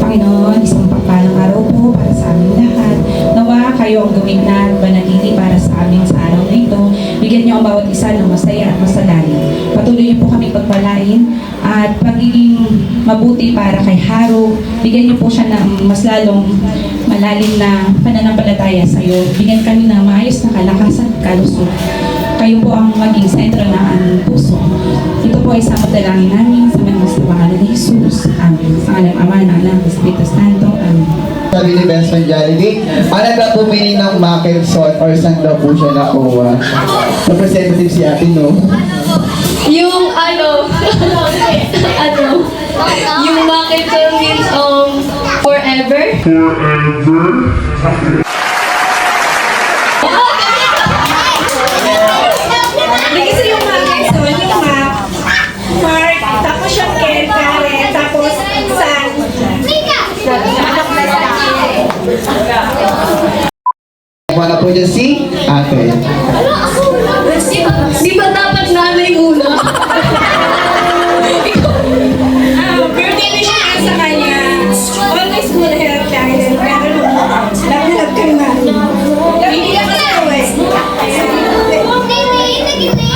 Panginoon, isang pagpalang araw po para sa aming lahat. Nawa kayo ang gumigna at banatili para sa amin sa araw na ito. Bigyan niyo ang bawat isa ng masaya at masalangin. Patuloy niyo po kami pagpalain at pagiging mabuti para kay Haro. Bigyan niyo po siya ng mas lalong malalim na pananampalataya sa iyo. Bigyan kami ng maayos na kalakasan at kalusog. Kayo po ang maging sentro ng aming puso. Ito po ay samot dalangin namin sa mga pangalan ni Jesus. Amen. Sa ngalan ng Ama, ng Anak, ng Espiritu Santo. Amen. Sabi ni Benson Jollibee, ano daw pumili ng Mackelson or saan daw po siya nakuha? Representative si Ate, no? Yung yung Mackelson means forever. Nagisa yung Mackelson, yung map, Mark, tapos yung Ken, Karen, tapos San. Wala po dyan si Ate. Di ba dapat nanay muna? Birthday wish ko sa kanya. Always good health dahil pero love ka naman. Hindi ka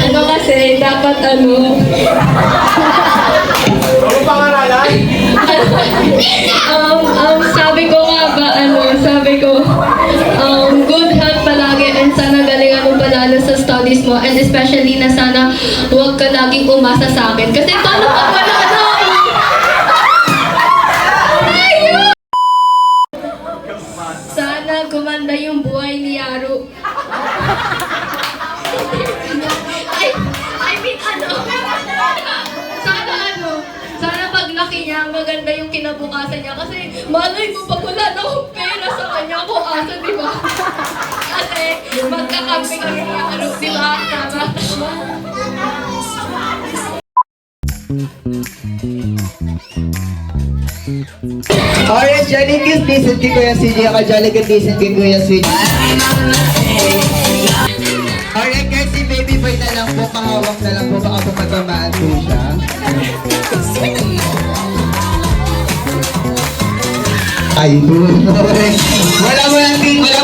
Ano kasi, dapat sabi ko, good health palagi and sana galingan mo panalo sa studies mo and especially na sana huwag ka laging umasa sa akin. Kasi paano ka pala sana gumanda yung buhay ni Yaro. Sana paglaki niya, maganda yung kinabukasan niya. Kasi malay mo, pag wala na akong pera sa kanya, ako asa, di ba? Kasi magkakampi kami niya, di ba? Tama. Alright, Jollibee, listen kay Kuya CJ. Ako Jollibee, listen kay Kuya CJ. Alright guys, si Baby Boy na lang po, pahawak na lang po, baka po matamaan po siya. Ayun. Wala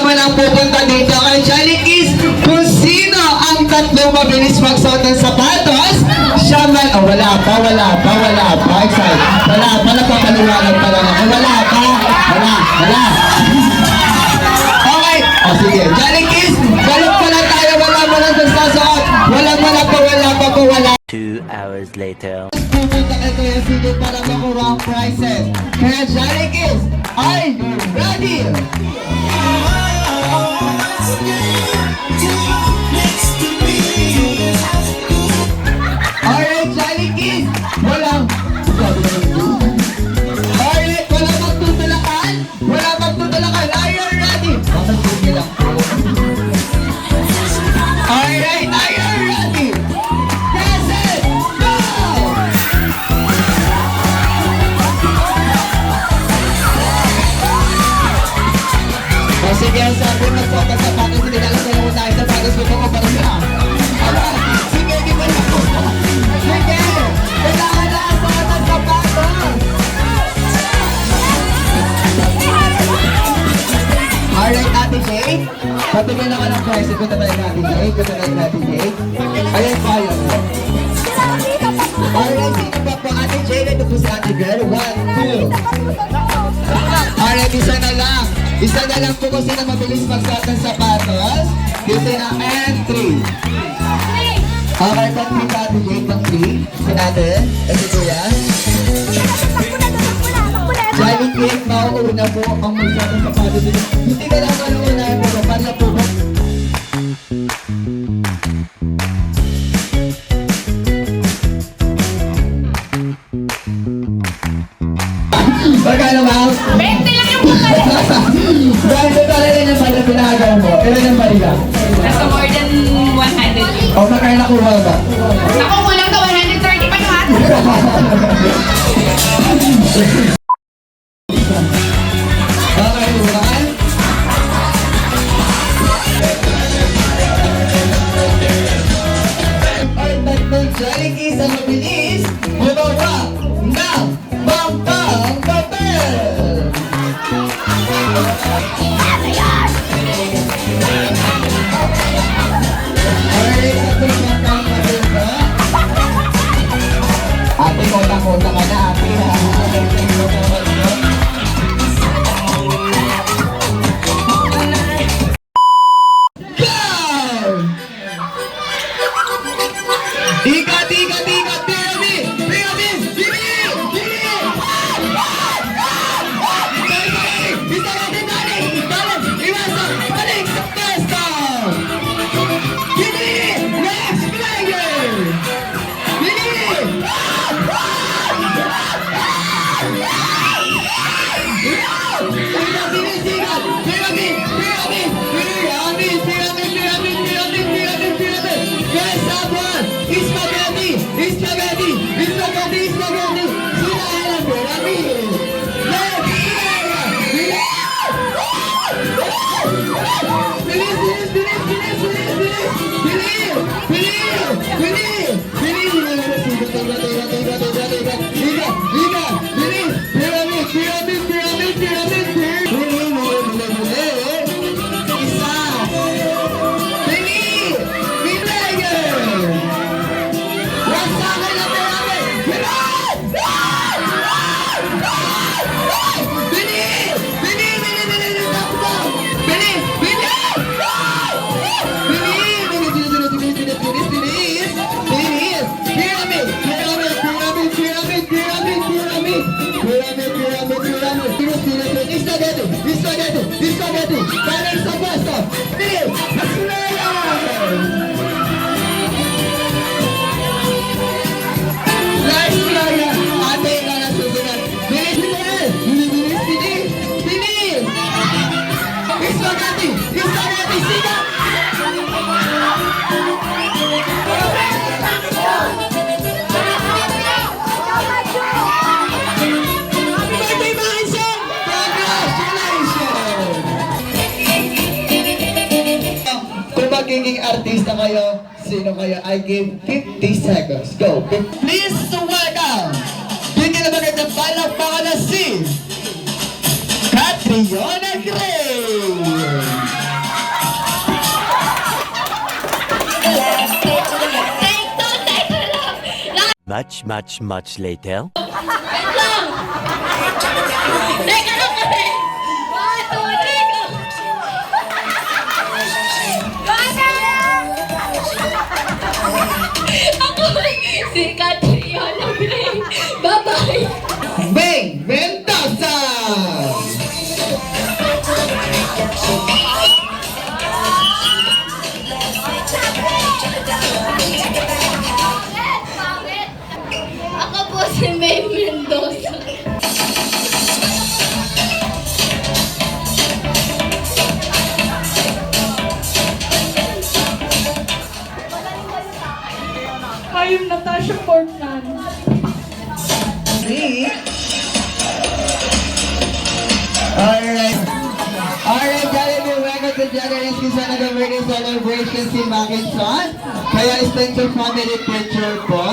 mo lang pupunta dito kay Jollibee. Kung sino ang tatlong mabilis magsuot ng sapatos, siya man, oh, wala pa, excited. Wala pa, napapaliwanag pa lang ako. Wala. Okay, o sige, Jollibee, balik pa lang tayo, wala mo lang dun sa suot. Wala pa. 2 hours later. Pupunta kay Kuya CJ para makuha ang prizes. Kaya Jollibee, are you ready? Alright, Jollibee, walang magtutulakan. Are you ready? Sige lang po. Alright, are you ready? Press it, go! O sige, ang sabi magsuot ang sapatos, hindi na lang sa'yo unahin sapatos mo kung para sila. Alright, sige, di ba na po? Sige, kailangan na ang suot ang sapatos. Alright, Ate Jay, patigyan naman ang price. Ito naman ang Ate Jay. Ayan pa yun. Alright, sino pa po Ate Jay? Ito po si Ate Girl. 1, 2. Alright, isa na lang po kung sino mabilis magsuot ng sapatos. Isa na, and 3. Okay, pang 3 ka Ate Jay, pang 3. Si natin, ito po yan. Jollibee, mauuna po ang magsuot ng sapatos. Hindi ka lang unahin po, para po ba? Magkano, ma'am? 20 lang yung pagkakas. Dahil ito talaga yung pala pinagawa mo. Ilan Ilang bariya? Nasa more than 100. O magkano nakuha ba? Ako, kulang ka 130 pa naman. Okay, one. Ay, tatlong Jollibee sa mabilis, gumawa ng pampang papel! Alright, tatlong pampang papel ba? Ate, kota-kota ka na, ate. Ikat, ikat, ikat, pyramid! Pyramid! Pyramid! Pyramid! Isa natin, balik! Balik! Iwasan! Balik! Sa pwesto! Pyramid! Next player! Pyramid! Pyramid! Ikat! Pyramid! Pyramid! Pyramid! Pyramid! Pyramid! Pyramid! Pyramid! Pyramid! Yes, someone! Spaghetti! Spaghetti! Spaghetti! Spaghetti! Sila ang pyramid! Next player! Bilis! Bilis! Bilis! Bilis! Bilis! Bilis! Bilis! Bilis! Bilis! Pyramid! Pyramid! Pyramid! Isa! Bilis! Player! Wasakin na pyramid! Bilis! Bilis! Bilis! Bilis! Bilis! Takbo! Bilis! Bilis! Bilis! Bilis! Bilis! Bilis! Bilis! Bilis! Bilis! Pyramid! Pyramid! Pyramid! Pyramid! Pyramid! Pyramid! Pyramid! Pyramid! Pyramid! Bilis! Bilis! Bilis! Spaghetti! Spaghetti! Spaghetti! Balik sa pwesto! Bilis! Player! Nice player! Ate ka na susunod. Bilis, bilis! Bilis, bilis! Bilis! Spaghetti! Spaghetti! Sigat! Happy birthday, Maison! Congratulations! Kung magiging artista kayo, sino kayo? I give 50 seconds. Go! Please welcome! Bigyan na magandang palakpakan na si Catriona Gray! Much, much, much later. Wait lang! Teka lang kasi! 1, 2, 3, go! Ako si Catriona Gray. Bye-bye! Bing Mendoza! Bakit? Ako po si May Mendoza. I'm Natasha Portman. Alright. Alright, Jollibee, welcome to Jollibee Season of the Birthday Celebration si Mackinson. Kaya extend your family picture po.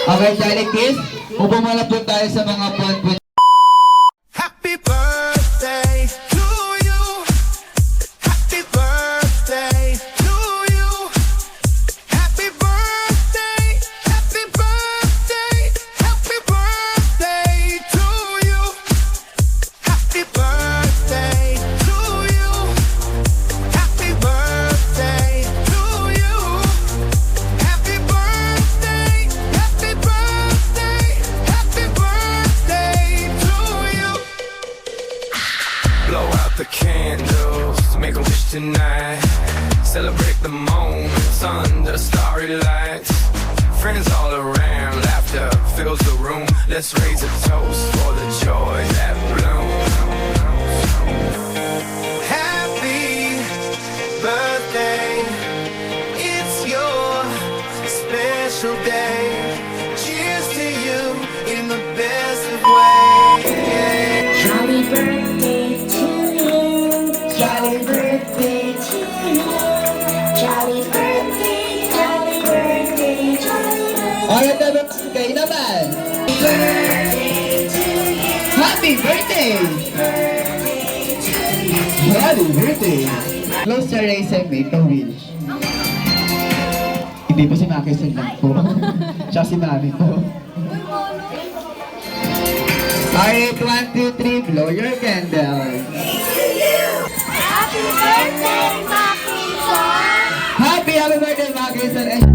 Okay, Jollibee, upo muna po tayo sa mga pon. Happy birthday to you. Happy birthday to you. Happy birthday. Happy birthday. Happy birthday to you. Happy birthday to you. Happy birthday to you. Happy birthday. Happy birthday. Happy birthday to you. Blow out the candles, make a wish tonight. Celebrate the moments under starry lights. Friends all around, laughter fills the room. Let's raise a toast for the joy that blooms. Happy birthday to you. Jolly birthday, jolly birthday, jolly birthday. Alright, kayo naman. Birthday to you. Happy birthday! Happy birthday! Close your eyes and make a wish. Hindi po si Maki lang po. Siya si Mami po. Alright, 1, 2, 3, blow your candle. Happy birthday, Maki-san! Happy birthday, Maki-san!